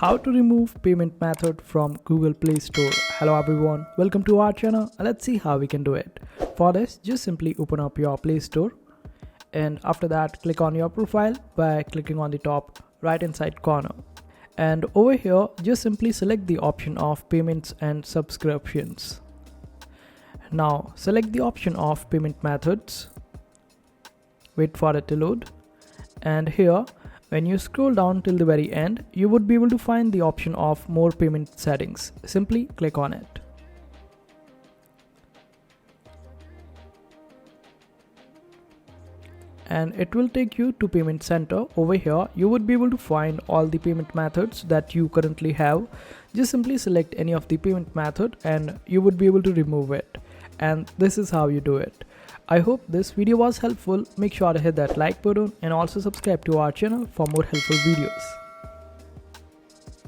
How to remove payment method from Google Play Store. Hello everyone, welcome to our channel. Let's see how we can do it. For this, just simply open up your Play Store, and after that click on your profile by clicking on the top right hand side corner, and over here just simply select the option of payments and subscriptions. Now select the option of payment methods, wait for it to load, and here when you scroll down till the very end, you would be able to find the option of more payment settings. Simply click on it. And it will take you to payment center. Over here you would be able to find all the payment methods that you currently have. Just simply select any of the payment method and you would be able to remove it. And this is how you do it. I hope this video was helpful. Make sure to hit that like button and also subscribe to our channel for more helpful videos.